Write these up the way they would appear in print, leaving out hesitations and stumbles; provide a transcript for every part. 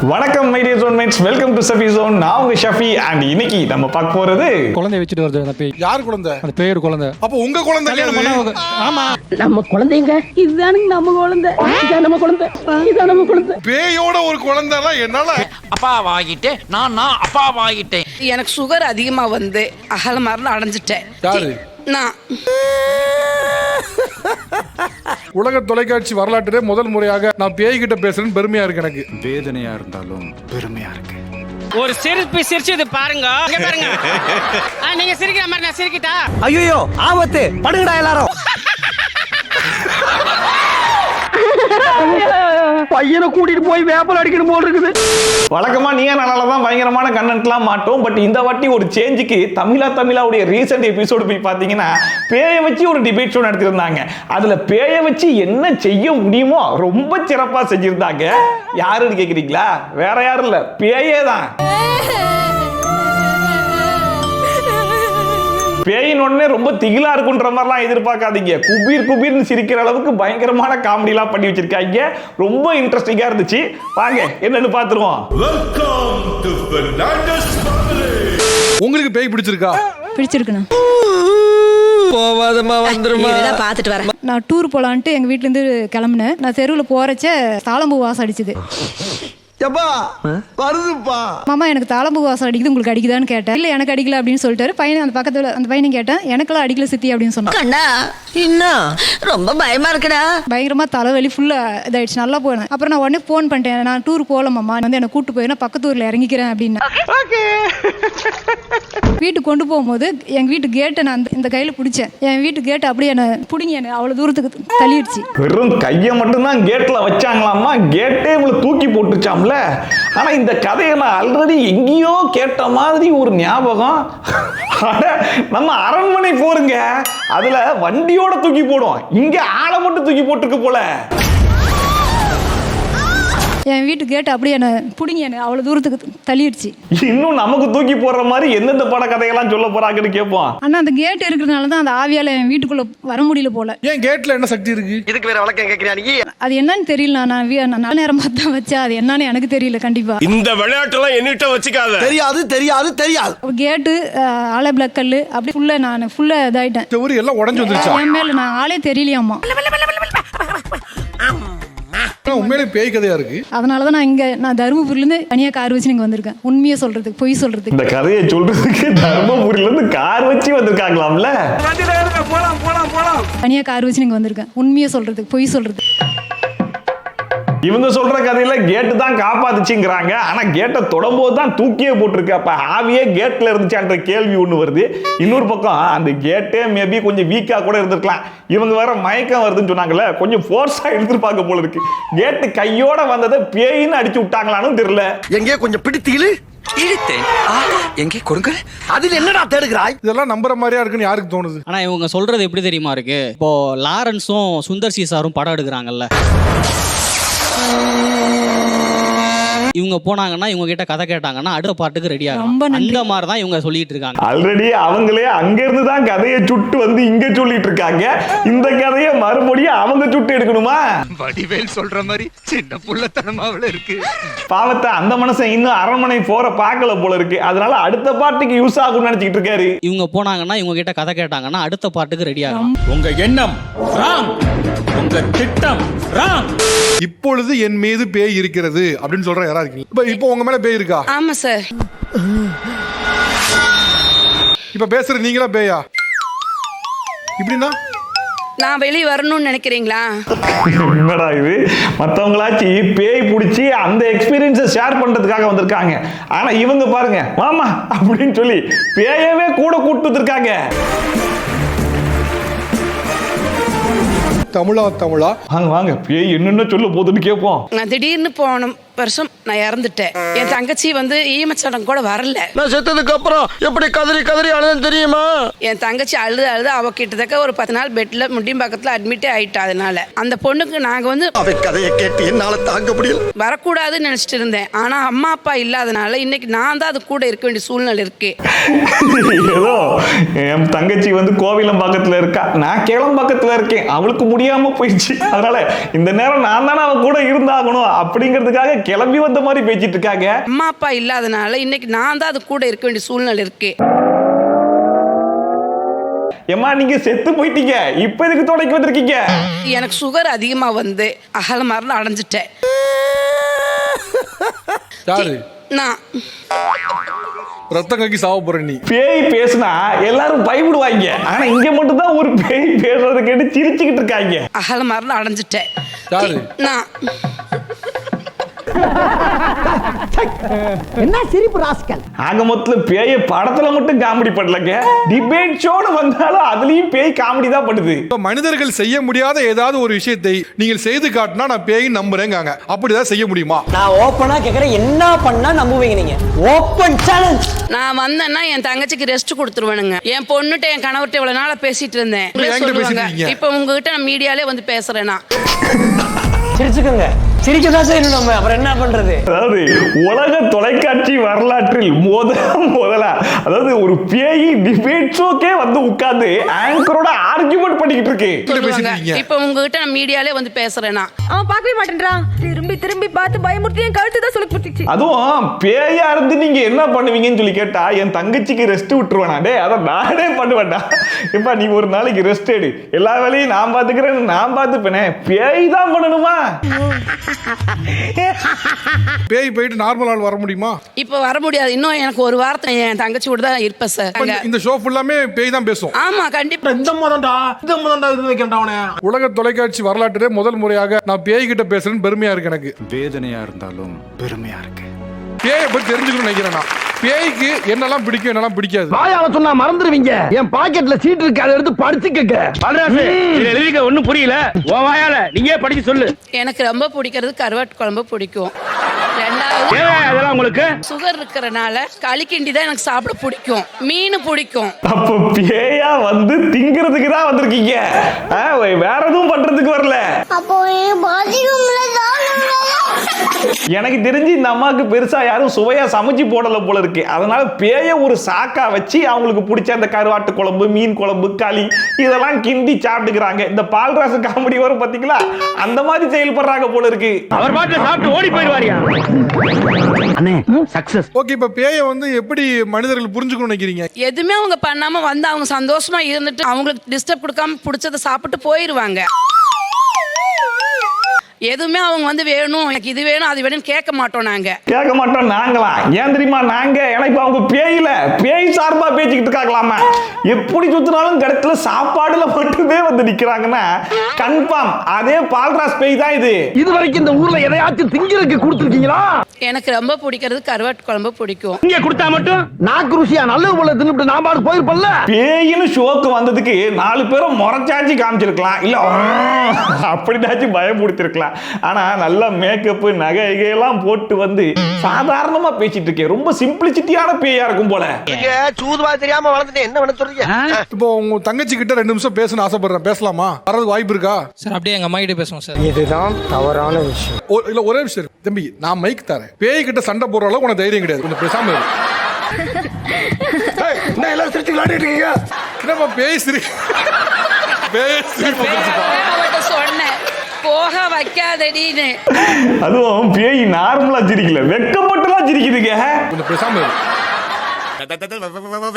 வணக்கம் my dear zonemates, welcome to Safi zone. நான் உங்க ஷஃபி அண்ட் இன்னைக்கு நம்ம பார்க்க போறது குழந்தை வச்சுட்டு வருது அந்த பேய். யார் குழந்தை? அந்த பேயோட குழந்தை. அப்ப உங்க குழந்தை கிடையாது. ஆமா, நம்ம குழந்தைங்க இதுதானுங்க நம்ம குழந்தை. இதான் நம்ம குழந்தை. இதான் நம்ம குழந்தை. பேயோட ஒரு குழந்தைனா என்னால அப்பா வாங்கிட்டேன் நான் அப்பா வாங்கிட்டேன். எனக்கு சுகர் அதிகமா வந்து அகல மருந்து அடைஞ்சிட்டேன். யாரு? நான் உலக தொலைக்காட்சி வரலாற்றிலே முதல் முறையாக நான் பேய்கிட்ட பேசுறேன்னு பெருமையா இருக்கு எனக்கு. வேதனையா இருந்தாலும் பெருமையா இருக்கு. ஒரு சிரிப்பு சிரிச்சது பாருங்க, இங்க பாருங்க. நீங்க சிரிக்கிற மாதிரி நான் சிரிக்கிட்டா? ஐயோ ஆபத்து, படுங்கடா எல்லாரும். பையனை கூட்டிட்டு போய் வேப்பல் அடிக்கணும் போல் இருக்குது. வழக்கமா நீங்க நாளாலதான் பயங்கரமான கண்டென்ட்லாம் மாட்டோம். பட் இந்த வாட்டி ஒரு சேஞ்சுக்கு தமிழாவுடைய ரீசெண்ட் எபிசோடு போய் பாத்தீங்கன்னா பேயை வச்சு ஒரு டிபேட் ஷோ நடத்திருந்தாங்க. அதுல பேயை வச்சு என்ன செய்ய முடியுமோ ரொம்ப சிறப்பா செஞ்சிருந்தாங்க. யாருன்னு கேக்குறீங்களா? வேற யாரும் இல்ல, பேயே தான். பேயின் உடனே ரொம்ப திகிலா இருக்குன்ற மாதிரிலாம் எதிர்பார்க்காதீங்க. குபீர்னு சிரிக்கிற அளவுக்கு பயங்கரமான காமெடிலாம் பண்ணி வச்சிருக்காங்க. ரொம்ப இன்ட்ரெஸ்டிங்கா இருந்துச்சு. வாங்க என்னன்னு பாத்துருவோம். உங்களுக்கு பேய் பிடிச்சிருக்கா? பிடிச்சிருக்குண்ணா. போவாதமா வந்துருமா. பாத்துட்டு வரேன். நான் டூர் போலான்ட்டு எங்க வீட்ல இருந்து கிளம்புனேன். நான் தெருவில் போறச்ச தாளம்பூ வாசம் அடிச்சுது. மாமா எனக்கு தாளம்பூ வாசம் அடிக்குது, உங்களுக்கு அடிக்குதான்னு கேட்டேன். இல்ல எனக்கு அடிக்கல அப்படின்னு சொல்லிட்டாரு. பையன் அந்த பக்கத்துல அந்த பையனை கேட்டேன், எனக்கெல்லாம் அடிக்கல சித்தி அப்படின்னு சொன்னான். கண்ணா இன்னும் ரொம்ப பயமா இருக்குடா. பயங்கரமா தலைவலி ஃபுல்லா இதாயிடுச்சு. நல்லா போனேன். அப்புறம் நான் உடனே போன் பண்ணிட்டேன், நான் டூர் போகல மாமா, வந்து என்னை கூட்டு போய் பக்கத்து ஊர்ல இறங்கிக்கிறேன் அப்படின்னு. வீட்டுக்கு கொண்டு போகும்போது எங்க வீட்டு கேட்டை நான் இந்த கையில பிடிச்சேன். என் வீட்டு கேட்டை அப்படியே என்ன பிடிங்கி என்ன அவ்வளவு தூரத்துக்கு தள்ளிடுச்சு. வெறும் கையை மட்டும்தான் கேட்ல வச்சாங்களாமா, கேட்டே உங்களை தூக்கி போட்டுச்சாம்ல. ஆனா இந்த கதையை நான் ஆல்ரெடி எங்கேயோ கேட்ட மாதிரி ஒரு ஞாபகம். நம்ம அரண்மனை போருங்க, அதுல வண்டியோட தூக்கி போடும், இங்க ஆளை மட்டும் தூக்கி போட்டுருக்கு போல. என் வீட்டு கேட்டு அப்படியே என்ன பிடிங்கி என்ன அவ்வளவு தூரத்துக்கு தள்ளிடுச்சு. இன்னும் நமக்கு தூக்கி போடுற மாதிரி எந்தெந்த பட கதையெல்லாம் சொல்ல போறாங்கன்னு கேட்போம். ஆனா அந்த கேட் இருக்கிறதுனால தான் அந்த ஆவியால என் வீட்டுக்குள்ள வர முடியல போல. ஏன் கேட்ல என்ன சக்தி இருக்கு? இதுக்கு வேற வழக்கம் கேக்குறியா நீ? அது என்னன்னு தெரியல. நான் நல்ல நேரம் பார்த்து வச்சா அது என்னன்னு எனக்கு தெரியல. கண்டிப்பா இந்த விளையாட்டெல்லாம் என்னிட்ட வச்சுக்காத. தெரியாது. கேட்டு ஆலை பிளாக் கல்லு அப்படி ஃபுல்லா நான் ஃபுல்லா இதாயிட்டேன். ஒரு எல்லாம் உடைஞ்சு வந்துருச்சா? என் மேல நான் ஆளே தெரியலையாமா. உண்மையிலே பேய் கதையா இருக்கு. அதனாலதான் நான் தருமபுரில இருந்து தனியா கார் வச்சு நீங்க வந்திருக்கேன். உண்மையை சொல்றதுக்கு, பொய் சொல்றதுக்கு. இந்த கதையை சொல்றதுக்கு தர்மபுரியில இருந்து கார் வச்சு வந்திருக்காங்களாம்ல. தனியா கார் வச்சு நீங்க வந்திருக்கேன். உண்மையை சொல்றதுக்கு, பொய் சொல்றதுக்கு. இவங்க சொல்ற கதையில கேட்டு தான் காப்பாத்துச்சுங்கிறாங்க. ஆனா கேட்டை தொடம்போது தான் தூக்கியே போட்டிருக்கு. அப்ப ஆவியே கேட்ல இருந்துச்சான்ற கேள்வி ஒண்ணு வருது. இன்னொரு பக்கம் அந்த கேட்டே மேபி கொஞ்சம் வீக்கா கூட இருந்திருக்கலாம். இவங்க வேற மயக்கம் வருதுன்னு சொன்னாங்கல்ல, கொஞ்சம் ஃபோர்ஸா எடுத்துருப்பாங்க போல இருக்கு. கேட்டு கையோட வந்ததை பேயின்னு அடிச்சு விட்டாங்களான்னு தெரியல. எங்கே கொஞ்சம் பிடித்தீங்களு இழுத்தேன். எங்கே கொடுங்க. அதில் என்னடா தேடுகிறாய்? இதெல்லாம் நம்புற மாதிரியா இருக்குன்னு யாருக்கு தோணுது? ஆனா இவங்க சொல்றது எப்படி தெரியுமா இருக்கு? இப்போ லாரன்ஸும் சுந்தர் சி சாரும் படம் எடுக்கிறாங்கல்ல, இவங்க போனாங்கன்னா இவங்க கிட்ட கதை கேட்டாங்கன்னா அடுத்த பாட்டுக்கு ரெடி ஆகும். அந்த மாதிரி தான் இவங்க சொல்லிட்டு இருக்காங்க. ஆல்ரெடி அவங்களே அங்க இருந்து தான் கதையை சுட்டு வந்து இங்க சொல்லிட்டு இருக்காங்க. இந்த கதையை மறுபடியும் அவங்க சுட்டு எடுக்கணுமா? வடிவேல் சொல்ற மாதிரி சின்ன புள்ளத்தனமாவுல இருக்கு. பாவத்தை அந்த மனுஷன் இன்னும் அரண்மனை போற பார்க்கல போல இருக்கு. அதனால அடுத்த பாட்டுக்கு யூஸ் ஆகும்னு நினைச்சிட்டு இருக்காரு. இவங்க போனாங்கன்னா இவங்க கிட்ட கதை கேட்டாங்கன்னா அடுத்த பாட்டுக்கு ரெடி ஆகும். உங்க எண்ணம் ராங், உங்க திட்டம் ராங். இப்பொழுது என் மீது பேய் இருக்கிறது அப்படின்னு சொல்ற யாரா இருக்கீங்க? இப்போ உங்க மேல பேய் இருக்கா? ஆமா சார். இப்ப பேசுற நீங்களா பேயா? இப்படின்னா நான் வெளியே வரணும்னு நினைக்கிறீங்களா? என்னடா இது, மற்றவங்களாச்சு பேய் பிடிச்சி அந்த எக்ஸ்பீரியன்ஸை ஷேர் பண்றதுக்காக வந்திருக்காங்க. ஆனா இவங்க பாருங்க, மாமா அப்படின்னு சொல்லி பேயவே கூட கூட்டு வந்திருக்காங்க. தமிழா வாங்க வாங்க, பேய் என்னென்ன சொல்ல போகுதுன்னு கேட்போம். நான் திடீர்னு போன வருஷம் நான் இறந்துட்டேன். என் தங்கச்சி வந்து ஈமச்சடம் கூட வரல. நான் செத்ததுக்கு அப்புறம் எப்படி கதறி அழுது தெரியுமா? என் தங்கச்சி அழுது அவ கிட்டத்தட்ட ஒரு 10 நாள் பெட்ல முடியும் பக்கத்துல அட்மிட்டே ஆயிட்டா. அதனால அந்த பொண்ணுக்கு நாங்க வந்து அவ கதையை கேட்டு என்னால தாங்க முடியல. வரக்கூடாதுன்னு நினைச்சிட்டு இருந்தேன். ஆனா அம்மா அப்பா இல்லாதனால இன்னைக்கு நான் தான் அது கூட இருக்க வேண்டிய சூழ்நிலை இருக்கு. ஏதோ என் தங்கச்சி வந்து கோவிலம் பக்கத்துல இருக்கா, நான் கேளம் பக்கத்துல இருக்கேன், அவளுக்கு முடியாம போயிடுச்சு. அதனால இந்த நேரம் நான் தானே அவ கூட இருந்தாகணும் அப்படிங்கிறதுக்காக கிளம்பி வந்த மாதிரி பேசிட்டு இருக்காங்க. அம்மா அப்பா இல்லாதனால இன்னைக்கு நான் தான் அது கூட இருக்க வேண்டிய சூழ்நிலை இருக்கு. ஏமா நீங்க செத்து போயிட்டீங்க, இப்ப எதுக்கு துணைக்கு வந்திருக்கீங்க? எனக்கு சுகர் அதிகமா வந்து அகல மரணம் அடைஞ்சிட்டேன். யாரு? நான் ரத்தம் கக்கி சாவ போற நீ. பேய் பேசினா எல்லாரும் பயப்படுவாங்க, ஆனா இங்க மட்டும் தான் ஒரு பேய் பேசுறத கேட்டு சிரிச்சுக்கிட்டு இருக்காங்க. அகல மரணம் அடைஞ்சிட்டேன். யாரு? நான் என்ன சிரிப்பு ராஸ்கல். ஆக மொத்தத்துல பேய படத்துல மட்டும் காமெடி பண்ணலங்க, டிபேட் ஷோட வந்தாலும் அதுலயும் பேய் காமெடி தான் பண்ணுது. மனிதர்கள் செய்ய முடியாத ஏதாவது ஒரு விஷயத்தை நீங்கள் செய்து காட்டினா நான் பேய் நம்புறேங்காங்க. அப்படிதான் செய்ய முடியுமா? நான் ஓப்பனா கேக்குறேன், என்ன பண்ணா நம்புவீங்க நீங்க? Open challenge. நான் வந்தேன்னா என் தங்கச்சிக்கு ரெஸ்ட் கொடுத்துருவேனுங்க. என் பொண்ணுட்ட என் கணவர்கிட்ட இவ்வளவு நாளா பேசிட்டு இருந்தேன். இப்ப உங்ககிட்ட நான் மீடியாலே வந்து பேசுறேன். நான் சிரிச்சுக்கோங்க, சிரிக்கதான் செய்யணும் நம்ம, அப்புறம் என்ன பண்றது? அதாவது உலக தொலைக்காட்சி வரலாற்றில் முதலா அதாவது ஒரு பேய் டிபேட் ஷோக்கே வந்து உட்கார்ந்து ஆங்கரோட ஆர்குமெண்ட் பண்ணிக்கிட்டு இருக்கு. இப்ப உங்ககிட்ட நான் மீடியாலே வந்து பேசுறேன். நான் அவன் பார்க்கவே மாட்டேன்றான், திரும்பி திரும்பி பார்த்து பயமுறுத்தி என் கழுத்து தான் சொல்லி குத்திச்சு. அதுவும் பேயா இருந்து நீங்க என்ன பண்ணுவீங்கன்னு சொல்லி கேட்டா என் தங்கச்சிக்கு ரெஸ்ட் விட்டுருவேனா? டே அதை நானே பண்ணுவேன்டா. இப்ப நீ ஒரு நாளைக்கு ரெஸ்ட் எடு, எல்லா வேலையும் நான் பாத்துக்கிறேன், நான் பாத்துப்பேனே, பேய் தான் பண்ணணுமா? பேய் போயிட்டு நார்மல் ஆள் வர முடியுமா? இப்ப வர முடியாது. இன்னும் எனக்கு ஒரு வாரத்தை என் தங்கச்சி கூட தான் இருப்பேன் சார். இந்த ஷோ ஃபுல்லாமே பேய் தான் பேசும். ஆமா கண்டிப்பா. இந்த மதம்டா இது வைக்கண்டா அவனே. உலக தொலைக்காட்சி வரலாற்றிலே முதல் முறையாக நான் பேய் கிட்ட பேசுறேன்னு பெருமையா இருக்கு எனக்கு. வேதனையா இருந்தாலும் பெருமையா இருக்கு. பேயை பத்தி தெரிஞ்சுக்கணும்னு நினைக்கிறேன் நான். பேய்க்கு என்னெல்லாம் பிடிக்கும், என்னெல்லாம் பிடிக்காது. வாயால சொன்னா மறந்துடுவீங்க. என் பாக்கெட்ல சீட் இருக்கு, அதை எடுத்து படிச்சுக்கங்க. எழுதிக்க ஒண்ணும் புரியல, உன் வாயால நீங்க படிச்சு சொல்லு. எனக்கு ரொம்ப பிடிக்கிறது கருவாட்டு குழம்பு பிடிக்கும். ரெண்டாவது அதெல்லாம் உங்களுக்கு சுகர் இருக்கிறனால களிக்கிண்டி தான் எனக்கு சாப்பிட பிடிக்கும். மீன் பிடிக்கும். அப்ப பேயா வந்து திங்கிறதுக்கு தான் வந்திருக்கீங்க, வேற எதுவும் பண்றதுக்கு வரல. எனக்கு தெரிஞ்சு இந்த அம்மாவுக்கு பெருசா யாரும் சுவையா சமைச்சு போடல போல இருக்கு. அதனால பேய ஒரு சாக்கா வச்சு அவங்களுக்கு பிடிச்ச அந்த கருவாட்டு குழம்பு, மீன் குழம்பு, களி இதெல்லாம் கிண்டி சாப்பிட்டுக்கிறாங்க. இந்த பால்ராசு காமெடி வரும் பாத்தீங்களா, அந்த மாதிரி செயல்படுறாங்க போல இருக்கு. அவர் பாட்டுல சாப்பிட்டு ஓடி போயிடுவாரியா? அண்ணே சக்சஸ். ஓகே, இப்ப பேயை வந்து எப்படி மனிதர்கள் புரிஞ்சுக்கணும்னு நினைக்கிறீங்க? எதுவுமே அவங்க பண்ணாம வந்து அவங்க சந்தோஷமா இருந்துட்டு அவங்களுக்கு டிஸ்டர்ப் கொடுக்காம பிடிச்சதை சாப்பிட்டு போயிருவாங்க. எதுவுமே அவங்க வந்து வேணும், எனக்கு இது வேணும் அது வேணும்னு கேட்க மாட்டோம். கேட்க மாட்டோம் நாங்களா? ஏன் தெரியுமா? நாங்க எனக்கு அவங்க பேய் சார்பா பேசிக்கிட்டு இருக்காங்களாமா. எப்படி சுத்தினாலும் கடத்துல சாப்பாடுல மட்டுமே வந்து நிக்கிறாங்கன்னா கன்ஃபார்ம் அதே பால்ராஸ் பேய் தான் இது. இது வரைக்கும் இந்த ஊர்ல எதையாச்சும் திங்கிறதுக்கு கொடுத்துருக்கீங்களா? எனக்கு ரொம்ப பிடிக்கிறது கருவாட்டு குழம்பு பிடிக்கும். இங்க கொடுத்தா மட்டும் நாக்கு ருசியா நல்ல உள்ள தின்னுட்டு நான் பாடு போயிருப்பல்ல. பேயின்னு ஷோக்கு வந்ததுக்கு 4 பேரும் முறைச்சாச்சு காமிச்சிருக்கலாம், இல்ல அப்படின்னாச்சும் பயமுடுத்திருக்கலாம். ஆனா நல்ல மேக்கப் நகைகையெல்லாம் போட்டு வந்து சாதாரணமா பேசிட்டு இருக்கேன். ரொம்ப சிம்பிளிசிட்டியான பேயா இருக்கும் போல. சூதுவா தெரியாம வளர்ந்துட்டு என்ன பண்ண சொல்றீங்க? இப்போ உங்க தங்கச்சி கிட்ட 2 நிமிஷம் பேசணும் ஆசைப்படுறேன், பேசலாமா? வரது வாய்ப்பு இருக்கா சார்? அப்படியே எங்க அம்மா கிட்ட பேசுவோம் சார். இதுதான் தவறான விஷயம். இல்ல ஒரே விஷயம் தம்பி, நான் மைக் தரேன். பேய் கிட்ட சண்டை போடுற அளவுக்கு உனக்கு தைரியம் கிடையாது, கொஞ்சம் பேசாம இரு. என்ன எல்லாம் சிரிச்சு விளையாடிட்டு இருக்கீங்க? என்னப்பா பேய் சிரி சொன்னேன் போக வைக்காதடின்னு. அதுவும் பேய் நார்மலா சிரிக்கல, வெக்கப்பட்டுலாம் சிரிக்குதுங்க. கொஞ்சம் பேசாம இரு.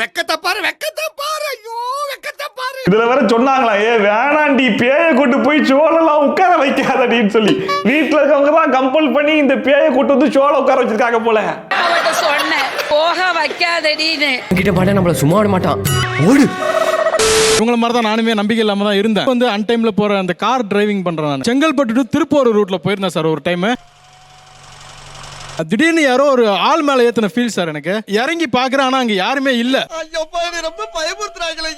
வெக்கத்தை பாரு, வெக்கத்தை பாரு, ஐயோ வெக்கத்தை பாரு. இதுல வேற சொன்னாங்களா, வேணாண்டி பேயை கூட்டு போய் சோழெல்லாம் உட்கார வைக்காதடின்னு சொல்லி வீட்டுல இருக்கவங்க தான் கம்பல் பண்ணி இந்த பேயை கூட்டு வந்து சோழ உட்கார வச்சிருக்காங்க போல. சொன்னேன் போக வைக்காதடின்னு. கிட்ட பாட்டா நம்மள சும்மா விட மாட்டான். ஓடு. இவங்கள மாதிரி தான் நானுமே நம்பிக்கை இல்லாம தான் இருந்தேன். வந்து அன்டைம்ல போற அந்த கார் டிரைவிங் பண்றேன். நான் செங்கல்பட்டு டு திருப்பூர் ரூட்ல போயிருந்தேன் சார் ஒரு டைம். திடீர்னு யாரோ ஒரு ஆள் மேல ஏத்தின ஃபீல் சார். எனக்கு இறங்கி பாக்குறேன், ஆனா அங்க யாருமே இல்ல. ரொம்ப பயமுறுத்துறாங்களே.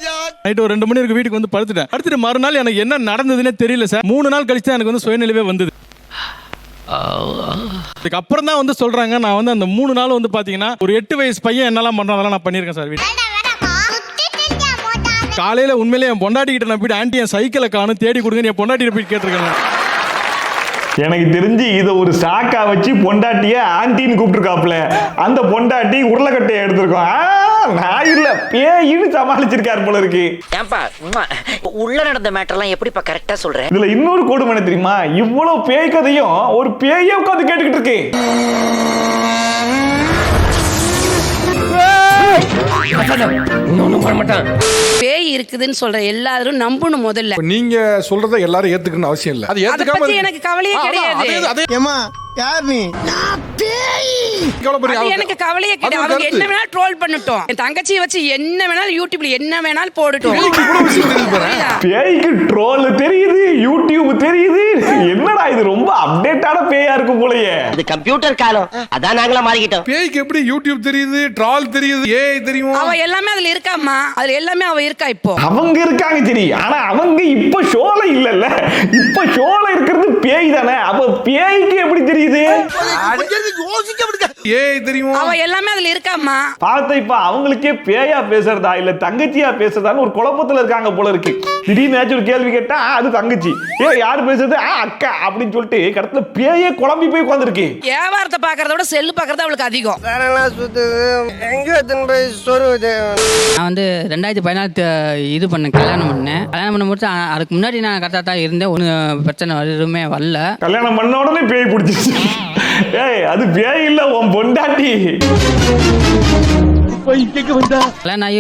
நைட் ஒரு 2 மணி இருக்கு வீட்டுக்கு வந்து படுத்துட்டேன். அடுத்து மறுநாள் எனக்கு என்ன நடந்ததுன்னே தெரியல சார். 3 நாள் கழிச்சு தான் எனக்கு வந்து சுயநிலைவே வந்தது. அதுக்கு அப்புறம் தான் வந்து சொல்றாங்க, நான் வந்து அந்த 3 நாள் வந்து பாத்தீங்கன்னா ஒரு 8 வயசு பையன் என்னெல்லாம் பண்றான் அதெல்லாம் நான் பண்ணிருக்கேன் சார் வீட்டுல. காலையில உண்மையிலே என் பொண்டாட்டி கிட்ட நான் போயிட்டு ஆண்டி என் சைக்கிளை காணும் தேடி கொடுங்க என் பொண்டாட்டி போய் கேட்டிருக்கேன். எனக்கு தெரிஞ்சு இதை ஒரு சாக்கா வச்சு பொண்டாட்டிய ஆண்டின்னு கூப்பிட்டுருக்காப்ல. அந்த பொண்டாட்டி உருளைக்கட்டையை எடுத்திருக்கோம். நான் இல்ல பேயின்னு சமாளிச்சிருக்காரு போல இருக்கு. ஏன்பா உள்ள நடந்த மேட்டர்லாம் எப்படிப்பா கரெக்டா சொல்றேன்? இதுல இன்னொரு கொடுமை என்ன தெரியுமா? இவ்வளவு பேய் கதையும் ஒரு பேயே உட்காந்து கேட்டுக்கிட்டு இருக்கு. பேய் இருக்குதுன்னு சொல்ற எல்லாரும் நம்பணும் முதல்ல. நீங்க சொல்றத எல்லாரும் ஏத்துக்கணும்னு அவசியம் இல்ல. அது அத பத்தி எனக்கு கவலையே கிடையாது. ஏமா யார் நீ? அது எனக்கு கவலையே கிடையாது. அவங்க என்ன வேணாலும் ட்ரோல் பண்ணட்டும். என் தங்கச்சியை வச்சு என்ன வேணாலும் யூடியூப்ல என்ன வேணாலும் போடட்டும். பேய்க்கு ட்ரோல் தெரியுது, யூடியூப் தெரியுது. என்னடா இது ரொம்ப அப்டேட்டான பேயா இருக்கும் போலயே. இது கம்ப்யூட்டர் காலம், அதான் நாங்களா மாறிக்கிட்டோம். பேய்க்கு எப்படி யூடியூப் தெரியுது, ட்ரால் தெரியுது, ஏஐ தெரியும்? அவ எல்லாமே அதுல இருக்காமா, அதுல எல்லாமே அவ இருக்கா. இப்போ அவங்க இருக்காங்க சரி, ஆனா அவங்க இப்ப ஷோல இல்லல்ல. இப்ப ஷோல இருக்கிறது பேய் தானே. அப்ப பேய்க்கு எப்படி தெரியுது? ஏஐ தெரியும். அவ எல்லாமே அதுல இருக்காமா. பார்த்தா இப்ப அவங்களுக்கே பேயா பேசுறதா இல்ல தங்கச்சியா பேசுறதான்னு ஒரு குழப்பத்துல இருக்காங்க போல இருக்கு. திடீர்னு ஒரு கேள்வி கேட்டா அது தங்கச்சி, யாரு பேசுறது அக்கா அப்படின்னு சொல்லிட்டு கடத்துல பேயே குழம்பி போய் உட்கார்ந்துருக்கு. வியாபாரத்தை பாக்குறத விட செல்லு பாக்குறது அவளுக்கு அதிகம். நான் வந்து 2014 இது பண்ணேன், கல்யாணம் பண்ணும்போது அதுக்கு முன்னாடி நான் கரெக்டாக தான் இருந்தேன். ஒன்றும் பிரச்சனை எதுவுமே வரல. கல்யாணம் பண்ண உடனே பேய் பிடிச்சிருச்சு. அது பேய் இல்ல, உன் பொண்டாட்டி. கல்யாணம் ஆகி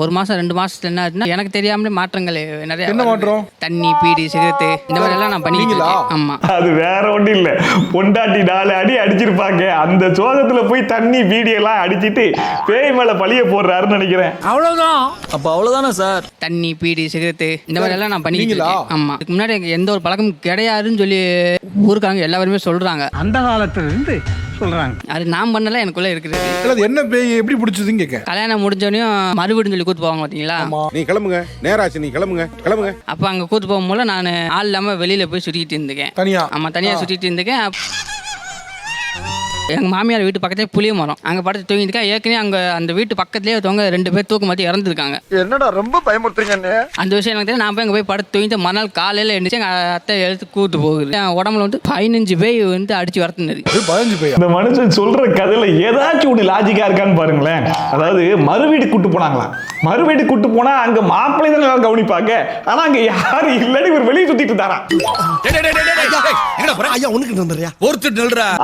ஒரு மாசம் 2 மாசத்துல என்ன ஆச்சுன்னா எனக்கு தெரியாமலே மாற்றங்கள் நிறைய. என்ன மாற்றம்? தண்ணி, பீடி, சிகரெட்டு இந்த மாதிரி எல்லாம் நான் பண்ணிக்கலாம். ஆமா, அது வேற ஒன்றும் இல்ல. பொண்டாட்டி 4 அடி அடிச்சிருப்பாங்க. அந்த சோகத்துல போய் தண்ணி பீடி எல்லாம் அடிச்சிட்டு பேய் மேல பழிய போடுறாருன்னு நினைக்கிறேன். அவ்வளவுதான். அப்ப அவ்வளவுதானே சார்? தண்ணி, பீடி, சிகரெட்டு இந்த மாதிரி எல்லாம் நான் பண்ணிக்கலாம். ஆமா, இதுக்கு முன்னாடி எனக்கு எந்த ஒரு பழக்கம் கிடையாதுன்னு சொல்லி ஊருக்காங்க எல்லாருமே சொல்றாங்க. அந்த காலத்துல இருந்து சொல்றாங்க. அது நான் பண்ணல, எனக்குள்ள இருக்குது. என்ன பேய் எப்படி பிடிச்சதுன்னு கேட்க. கல்யாணம் முடிஞ்சோடனையும் மறுவீடுன்னு சொல்லி கூத்து போவாங்க பாத்தீங்களா? நீ கிளம்புங்க, நேராச்சு, நீ கிளம்புங்க. அப்ப அங்க கூத்து போகும்போது நான் ஆள் இல்லாம வெளியில போய் சுத்திட்டு இருந்தேன். தனியா? ஆமா, தனியா சுத்திட்டு இருந்தேன். எங்க மாமியார் வீட்டு பக்கத்தே புளிய மரம், அங்க படுத்து தூங்கிட்டு ஏற்கனவே அங்க அந்த வீட்டு பக்கத்துலயே ஒருத்தவங்க 2 பேர் தூக்கு மாட்டி இறந்துருக்காங்க. என்னடா ரொம்ப பயமுறுத்துறீங்க. அந்த விஷயம் எனக்கு தெரியும். நான் போய் அங்க போய் படுத்து தூங்கிட்டு மறுநாள் காலையில எழுந்துச்சு எங்க அத்தை எடுத்து கூட்டு போகுது. என் உடம்புல வந்து 15 பேய் வந்து அடிச்சு வரத்துனது. 15 பேய்? இந்த மனுஷன் சொல்ற கதையில ஏதாச்சும் ஒண்ணு லாஜிக்கா இருக்கான்னு பாருங்களேன். அதாவது மறுவீடு கூட்டு போனாங்களாம். மறுவீடு கூட்டு போனா அங்க மாப்பிள்ளை தான் எல்லாரும் கவனிப்பாங்க. ஆனா அங்க யாரும் இல்லன்னு இவர் வெளியே சுத்திட்டு இருந்தாராம்.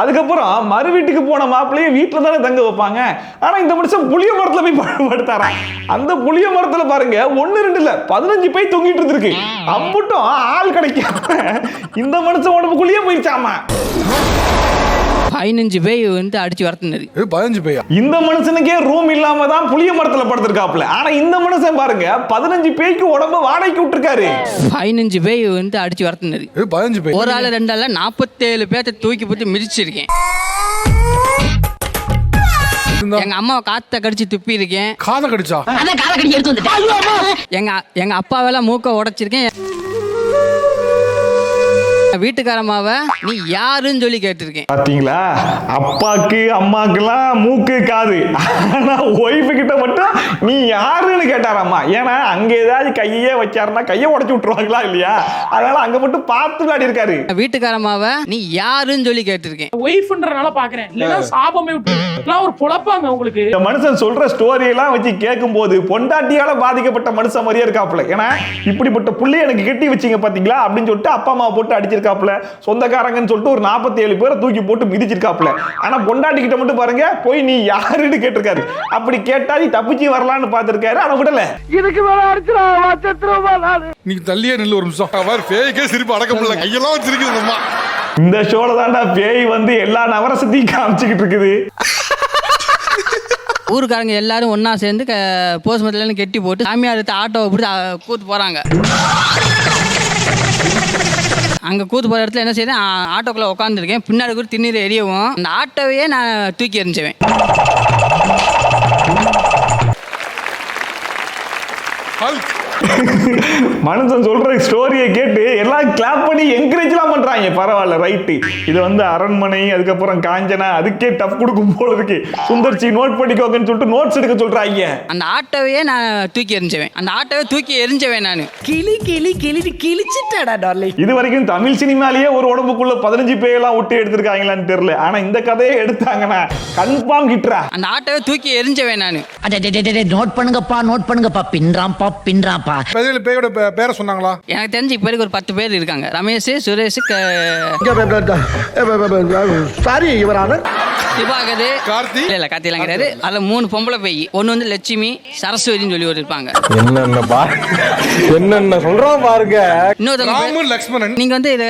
அதுக்கப்புறம் மறு வீட்டுக்கு போன மாப்பிள்ளைய வீட்டுல தானே தங்க வைப்பாங்க. ஆனா இந்த மனுஷன் புளிய மரத்துல போய் படுத்தாராம். அந்த புளிய மரத்துல பாருங்க 1 2 இல்ல 15 பேய் தொங்கிட்டு இருந்திருக்கு. அம்புட்டும் ஆள் கிடைக்காம இந்த மனுஷன் உடம்புக்குள்ளேயே போயிடுச்சாமா. 15 பேய் வந்து அடிச்சு வரத்துனது. 15 பேயா? இந்த மனுஷனுக்கே ரூம் இல்லாம தான் புளிய மரத்துல படுத்திருக்காப்ல. ஆனா இந்த மனுஷன் பாருங்க 15 பேய்க்கு உடம்ப வாடகைக்கு விட்டுருக்காரு. 15 பேய் வந்து அடிச்சு வரத்துனது. 15 பேய்? ஒரு ஆள் 2 ஆள் 47 பேர்த்த தூக்கி போட்டு மிதிச்சிருக்கேன். எங்க அம்மாவை காத்த கடிச்சு துப்பி இருக்கேன். காதை கடிச்சா? எங்க அப்பாவெல்லாம் மூக்க உடைச்சிருக்கேன். வீட்டுக்காரமாவ நீ யாருன்னு சொல்லி கேட்டிருக்கேன். பாத்தீங்களா, அப்பாக்கு அம்மாக்கெல்லாம் மூக்கு காது, ஆனா ஒய்ஃபு கிட்ட மட்டும் நீ யாருன்னு கேட்டாராம்மா. ஏன்னா அங்க ஏதாவது கையே வச்சாருன்னா கையை உடைச்சு விட்டுருவாங்களா இல்லையா, அதனால அங்க மட்டும் பார்த்து விளையாடி இருக்காரு. வீட்டுக்காரமாவ நீ யாருன்னு சொல்லி கேட்டிருக்கேன். ஒய்ஃப்ன்றனால பாக்குறேன், இல்லனா சாபமே விட்டு ஒரு பொழப்பாங்க உங்களுக்கு. இந்த மனுஷன் சொல்ற ஸ்டோரி எல்லாம் வச்சு கேட்கும் போது பொண்டாட்டியால பாதிக்கப்பட்ட மனுஷன் மாதிரியே இருக்காப்ல. ஏன்னா இப்படிப்பட்ட புள்ளி எனக்கு கட்டி வச்சீங்க பாத்தீங்களா அப்படின்னு சொல்லிட்டு அப்பா அம்மா போட்டு அடிச்சிருக்காப்ல. சொந்தக்காரங்கன்னு சொல்லிட்டு ஒரு 47 பேரை தூக்கி போட்டு மிதிச்சிருக்காப்ல. ஆனா பொண்டாட்டி கிட்ட மட்டும் பாருங்க போய் நீ யாருன்னு கேட்டிருக்காரு. அப்படி கேட்டா நீ தப்பிச்சு வரலான்னு பார்த்திருக்காரு. ஆனா விடல. இதுக்கு மேல அடிச்சிருவா. நீ தள்ளியே நில்லு ஒரு நிமிஷம். அவர் பேய்க்கே சிரிப்பு அடக்க முடியல, கையெல்லாம் வச்சிருக்குது. இந்த ஷோல தாண்டா பேய் வந்து எல்லா நவரசத்தையும் காமிச்சுக்கிட்டு இருக்குது. ஊருக்காரங்க எல்லாரும் ஒன்னா சேர்ந்து போஸ்மத்துல கெட்டி போட்டு சாமியார் எடுத்து ஆட்டோவை பிடிச்சி கூத்து போறாங்க. அங்க கூத்து போற இடத்துல என்ன செய்யறேன், ஆட்டோக்குள்ள உட்காந்துருக்கேன். பின்னாடி கூட திண்ணீர் எரியவும் அந்த ஆட்டோவையே நான் தூக்கி எறிஞ்சுவேன். மனுஷன் சொல்ற ஸ்டோரியை கேட்டு எல்லாம் கிளாப் பண்ணி என்கரேஜ்லாம் பண்றாங்க. பரவாயில்ல, ரைட்டு. இது வந்து அரண்மனை, அதுக்கப்புறம் காஞ்சனா, அதுக்கே டஃப் கொடுக்கும் போல இருக்கு. சுந்தர்ச்சி நோட் பண்ணிக்கோங்கன்னு சொல்லிட்டு நோட்ஸ் எடுக்க சொல்றாங்க. அந்த ஆட்டோவையே நான் தூக்கி எரிஞ்சவேன் நான். கிழிச்சிட்டாடா டார்லிங். இது வரைக்கும் தமிழ் சினிமாலேயே ஒரு உடம்புக்குள்ள 15 பேயெல்லாம் விட்டு எடுத்திருக்காங்களான்னு தெரியல. ஆனா இந்த கதையை எடுத்தாங்கன்னா கன்ஃபார்ம் கிட்ரா. அந்த ஆட்டோவை தூக்கி எரிஞ்சவேன் நான். நோட் பண்ணுங்கப்பா பின்றாம்பா. பேயோட பேரை சொன்னாங்களா? எனக்கு தெரிஞ்சு இப்போ ஒரு 10 பேர் இருக்காங்க. ரமேஷ், சுரேஷ், சாரி யுவரான திவாகர், கார்த்தி. இல்ல கார்த்திலாம் கிடையாது. அதுல 3 பொம்பளை பேய். ஒன்னு வந்து லட்சுமி, சரஸ்வதினு சொல்லி ஒரு இருப்பாங்க. என்னென்ன சொல்றோம் பாருங்க. ராமன் லக்ஷ்மணன். நீங்க வந்து இத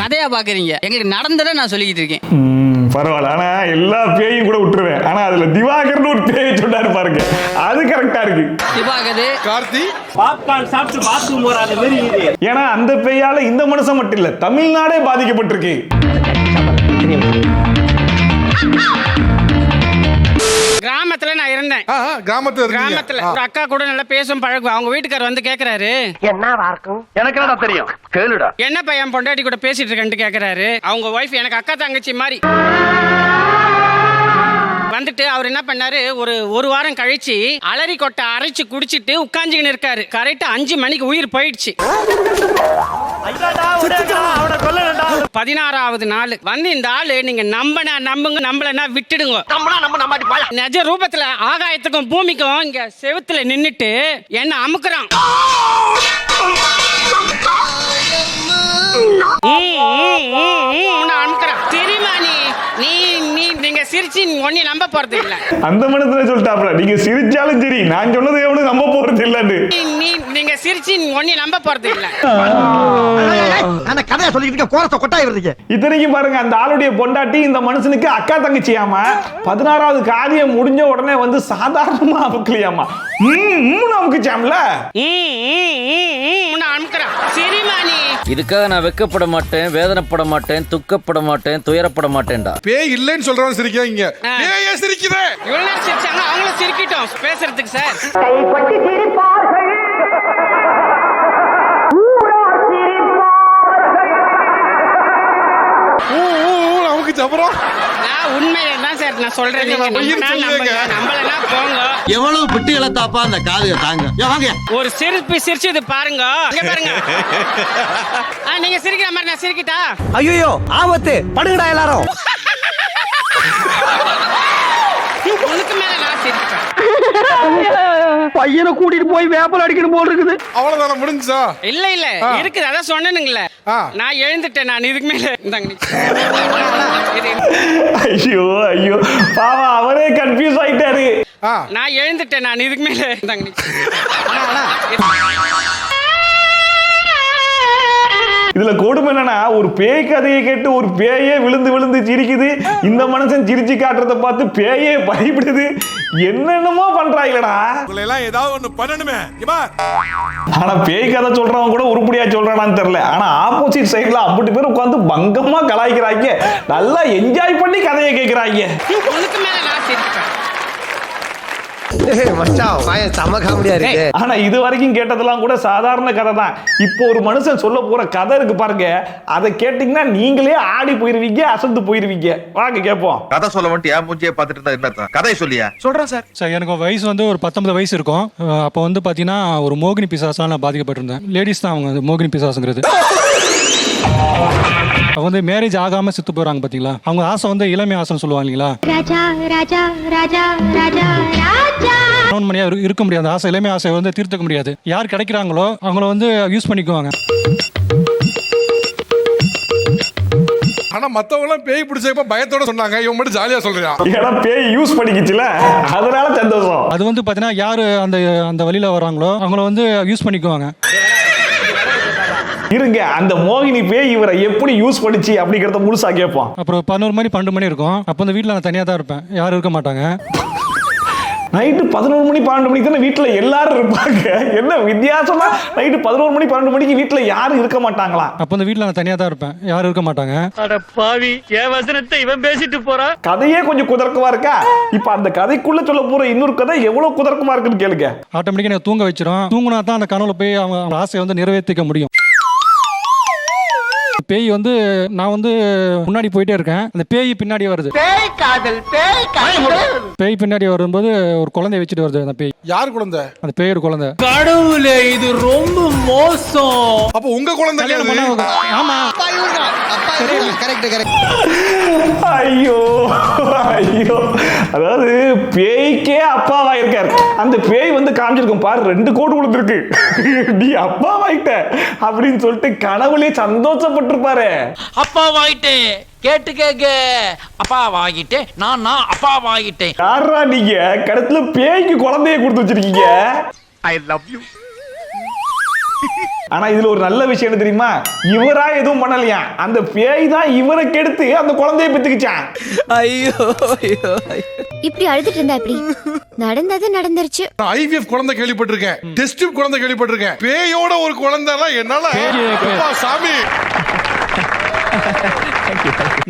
கதையா பாக்குறீங்க, எங்களுக்கு நடந்ததை நான் சொல்லிக்கிட்டு இருக்கேன். பரவாயில்ல. ஆனா எல்லா பேயும் கூட விட்டுருவேன். ஆனா அதுல திவாகர்னு ஒரு பேயை சொன்னாரு பாருங்க, அது கரெக்டா இருக்கு. திவாகர், கார்த்தி. பாப்கார்ன் சாப்பிட்டு பாத்ரூம் போறாத மாதிரி இது. ஏன்னா அந்த பேயால இந்த மனுஷன் மட்டும் இல்ல, தமிழ்நாடே பாதிக்கப்பட்டிருக்கு. கிராமத்துல நான் இருந்தேன். கிராமத்துல ஒரு அக்கா கூட நல்லா பேசும் பழகும். அவங்க வீட்டுக்காரர் வந்து கேக்குறாரு, எனக்கு என்னடா தெரியும், கேளுடா. என்ன பையன் பொண்டாட்டி கூட பேசிட்டு இருக்கேன்னு கேக்குறாரு. அவங்க ஒய்ஃப் எனக்கு அக்கா தங்கச்சி மாதிரி. வந்துட்டு அவர் என்ன பண்ணாரு, ஒரு வாரம் கழிச்சு அலரி கொட்டை அரைச்சு குடிச்சிட்டு உட்காந்துக்கின்னு இருக்காரு. கரெக்டா 5 மணிக்கு உயிர் போயிடுச்சு. 16வது நாள் வந்து இந்த ஆளு, நீங்க நம்புங்க, நம்பலன்னா விட்டுடுங்க. நிஜ ரூபத்துல ஆகாயத்துக்கும் பூமிக்கும் இங்க செவுத்துல நின்னுட்டு என்ன அமுக்குறான். அமுக்குறான். தெரியுமா நீங்க சிரிச்சு ஒன்னே நம்ப போறது இல்ல. அந்த மனசுல சொல்லிட்டாப்ல, நீங்க சிரிச்சாலும் சரி, நான் சொன்னது எவனும் நம்ப போறது இல்லன்னு. நீங்க சிரிச்சு ஒன்னே நம்ப போறது இல்ல. அந்த கதையை சொல்லிட்டு கோரத்தை கொட்டாய் வருதுங்க. இத்தனைக்கும் பாருங்க, அந்த ஆளுடைய பொண்டாட்டி இந்த மனுஷனுக்கு அக்கா தங்கச்சியாமா. 16வது காரியம் முடிஞ்ச உடனே வந்து சாதாரணமா அமுக்கலையாமா, அமுக்குச்சாம்ல. அமுக்குறான். சரிமா நீ இதுக்காக நான் வெக்கப்பட மாட்டேன், வேதனைப்பட மாட்டேன், துக்கப்பட மாட்டேன், துயரப்பட மாட்டேன்டா. பேய் இல்லைன்னு சொல்றவன் சிரிக்காங்க. பேயே சிரிக்குதே. இவ்வளவு நேரம் சிரிச்சாங்க, அவங்களும் சிரிக்கிட்டோம் பேசுறதுக்கு சார். உண்மையை தான் சார் நான் சொல்றேன். நம்மளா போங்க. எவ்வளவு பிட்டு இழத்தாப்பா அந்த காதுக தாங்க. வாங்க ஒரு சிரிச்சது பாருங்க. பாருங்க, நீங்க சிரிக்கிற மாதிரி நான் சிரிக்கிட்டா? ஐயோ ஆபத்து, படுங்கடா எல்லாரும். உனக்கு மேல நான் சிரிப்பேன். பையனை கூட்டிட்டு போய் வேப்பல் அடிக்கணும் போல் இருக்குது. அவ்வளவுதான முடிஞ்சா? இல்ல இருக்குது, அதான் சொன்னேனுங்களே. நான் எழுந்துட்டேன். நான் இதுக்கு மேல ஐயோ பாவம், அவரே கன்ஃபியூஸ் ஆயிட்டாரு. நான் எழுந்துட்டேன். நான் இதுக்கு மேல இதுல கொடுமை என்னன்னா, ஒரு பேய் கதையை கேட்டு ஒரு பேயே விழுந்து சிரிக்குது. இந்த மனுஷன் சிரிச்சு காட்டுறத பார்த்து பேயே பயப்படுது. என்னென்னமோ பண்றாங்களடா. ஏதாவது ஒண்ணு பண்ணணுமே. ஆனா பேய் கதை சொல்றவங்க கூட உருப்படியா சொல்றானான்னு தெரியல. ஆனா ஆப்போசிட் சைடுல 50 பேர் உட்கார்ந்து பங்கமா கலாய்க்கிறாங்க. நல்லா என்ஜாய் பண்ணி கதையை கேட்கிறாங்க. உனக்கு மேல நான் சிரிப்பேன். ஆனா இது வரைக்கும் கேட்டதெல்லாம் கூட சாதாரண கதை தான். இப்போ ஒரு மனுஷன் சொல்ல போற கதை இருக்கு பாருங்க, அதை கேட்டீங்கன்னா நீங்களே ஆடி போயிருவீங்க, அசந்து போயிருவீங்க. வாங்க கேட்போம். கதை சொல்ல வந்துட்டு ஏன் மூஞ்சியை பார்த்துட்டு இருந்தா என்ன கதை சொல்லியா? சொல்றேன் சார், எனக்கு வயசு வந்து ஒரு 19 வயசு இருக்கும். அப்போ வந்து பாத்தீங்கன்னா ஒரு மோகினி பிசாசால நான் பாதிக்கப்பட்டிருந்தேன். லேடிஸ் தான் அவங்க மோகினி பிசாசுங்கிறது. அவங்க வந்து மேரேஜ் ஆகாம செத்து போறாங்க பாத்தீங்களா. அவங்க ஆசை வந்து இளமை ஆசைன்னு சொல்லுவாங்க இல்லைங்களா. இருக்க முடியாது ஆசை, இளமை ஆசை வந்து தீர்த்துக்க முடியாது. யார் கிடைக்கிறாங்களோ அவங்கள வந்து யூஸ் பண்ணிக்குவாங்க. ஆனா மத்தவங்க எல்லாம் பேய் பிடிச்சப்ப பயத்தோட சொன்னாங்க, இவன் மட்டும் ஜாலியா சொல்றான். ஏன்னா பேய் யூஸ் பண்ணிக்கிச்சுல, அதனால சந்தோஷம். அது வந்து பாத்தீங்கன்னா யாரு அந்த வழியில வராங்களோ அவங்கள வந்து யூஸ் பண்ணிக்குவாங்க. இருங்க, அந்த மோகினி பேய் இவரை எப்படி யூஸ் பண்ணிச்சு அப்படிங்கறத முழுசா கேட்போம். அப்புறம் 11 மணி 12 மணி இருக்கும். அப்போ அந்த வீட்டில் நான் தனியாக தான் இருப்பேன், யாரும் இருக்க மாட்டாங்க. நைட்டு 11 மணி 12 மணிக்கு தானே வீட்டுல எல்லாரும் இருப்பாங்க. என்ன வித்தியாசமா நைட்டு 11 மணி 12 மணிக்கு வீட்டுல யாரும் இருக்க மாட்டாங்களா? அப்போ அந்த வீட்டில் நான் தனியாக தான் இருப்பேன், யாரும் இருக்க மாட்டாங்க. அட பாவி, என் வசனத்தை இவன் பேசிட்டு போறான். கதையே கொஞ்சம் குதர்க்கமா இருக்கா? இப்ப அந்த கதைக்குள்ள சொல்ல போற இன்னொரு கதை எவ்வளவு குதர்க்கமா இருக்குன்னு கேளுங்க. ஆட்டோமேட்டிக்காக எனக்கு தூங்க வச்சிரும். தூங்கினா தான் அந்த கனவுல போய் அவங்க ஆசையை வந்து நிறைவேற்றிக்க முடியும். பேய் வந்து நான் வந்து முன்னாடி போயிட்டே இருக்கேன், அந்த பேய் பின்னாடி வருது. பேய் பின்னாடி வரும்போது ஒரு குழந்தைய வச்சுட்டு வருது. அந்த பேய் யார் குழந்தை? அந்த பேயோட குழந்தை. கடவுளே, இது ரொம்ப மோசம். அப்ப உங்க குழந்தை கல்யாணம் பண்ண ஆமா. ஐயோ ஐயோ, அதாவது பேய்க்கே அப்பாவா இருக்காரு. அந்த பேய் வந்து காமிச்சிருக்கும் பாரு, 2 கோடி கொடுத்துருக்கு, நீ அப்பாவாயிட்ட அப்படின்னு சொல்லிட்டு கனவுலயே சந்தோஷப்பட்டிருப்பாரு. அப்பா வாங்கிட்டேன், கேட்டு கேக்க அப்பா வாங்கிட்டேன், நான் அப்பா வாங்கிட்டேன். யாரா நீங்க கடத்துல பேய்க்கு குழந்தைய கொடுத்து வச்சிருக்கீங்க? I love you. ஆனா இதுல ஒரு நல்ல விஷயம் என்ன தெரியுமா? இவரா எதுவும் பண்ணலையா, அந்த பேய் தான் இவரை கெடுத்து அந்த குழந்தைய பெத்துக்கிச்சான். ஐயோ ஐயோ, இப்படி அழுதுட்டு இருந்தா இப்படி நடந்தது நடந்துருச்சு. நான் ஐவிஎஃப் குழந்தை கேள்விப்பட்டிருக்கேன், டெஸ்ட் டியூப் குழந்தை கேள்விப்பட்டிருக்கேன். பேயோட ஒரு குழந்தைலாம் என்னால அப்பா சாமி.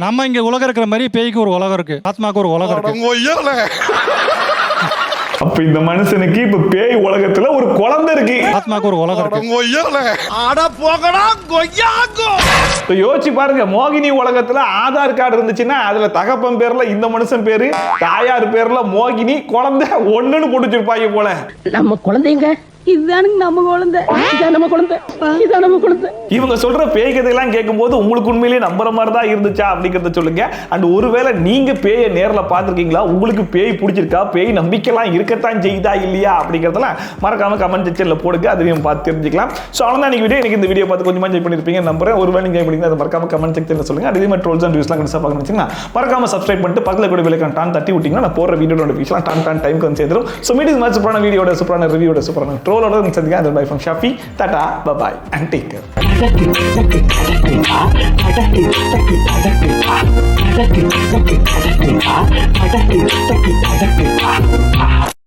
நம்ம இங்க உலகம் இருக்கிற மாதிரி பேய்க்கு ஒரு உலகம் இருக்கு, ஆத்மாக்கு ஒரு உலகம் இருக்கு. அப்ப இந்த மனுஷனுக்கு இப்ப பேய் உலகத்துல ஒரு குழந்தை இருக்கு, ஆத்மாக்கு ஒரு உலகம் இருக்கு. யோசிச்சு பாருங்க, மோகினி உலகத்துல ஆதார் கார்டு இருந்துச்சுன்னா அதுல தகப்பன் பேர்ல இந்த மனுஷன் பேரு, தாயார் பேர்ல மோகினி, குழந்தை ஒண்ணுன்னு போட்டு வச்சிருப்பாங்க போல. நம்ம குழந்தைங்க இதுதானுங்க நம்ம குழந்தை, இதான் நம்ம குழந்தை, இதான் நம்ம குழந்தை. இவங்க சொல்ற பேய் கதையெல்லாம் கேட்கும்போது உங்களுக்கு உண்மையிலேயே நம்புற மாதிரி தான் இருந்துச்சா அப்படிங்கறத சொல்லுங்க. அண்ட் ஒருவேளை நீங்க பேயை நேர்ல பார்த்திருக்கீங்களா, உங்களுக்கு பேய் பிடிச்சிருக்கா, பேய் நம்பிக்கைலாம் இருக்கத்தான் செய்தா இல்லையா அப்படிங்கறதெல்லாம் மறக்காம கமெண்ட் செக்ஷன்ல போடுங்க, அதையும் பார்த்து தெரிஞ்சுக்கலாம். ஸோ அவ்வளோதான் இன்னைக்கு வீடியோ. எனக்கு இந்த வீடியோ பார்த்து கொஞ்சமா என்ஜாய் பண்ணிருப்பீங்க நம்புறேன். ஒருவேளை நீங்க பண்ணீங்கன்னா அதை மறக்காம கமெண்ட் செக்ஷன்ல சொல்லுங்க. அதே மாதிரி ட்ரோல்ஸ் அண்ட் வியூஸ்லாம் கண்டிப்பா பார்க்கணும் வச்சுன்னா மறக்காம சப்ஸ்கிரைப் பண்ணிட்டு பக்கத்துல கூட பெல் ஐகான் தட்டி விட்டீங்கன்னா நான் போடுற வீடியோ நோட்டிஃபிகேஷன் டான் டைம்க்கு வந்து சேர்ந்துரும். ஸோ மீடியம் மாதிரி சூப்பரான வீடியோட, சூப்பரான ரிவ்யூட, சூப்பரான ட்ரோலோட சந்திக்க. Bye from Shafi. Tata. Bye-bye. And take care.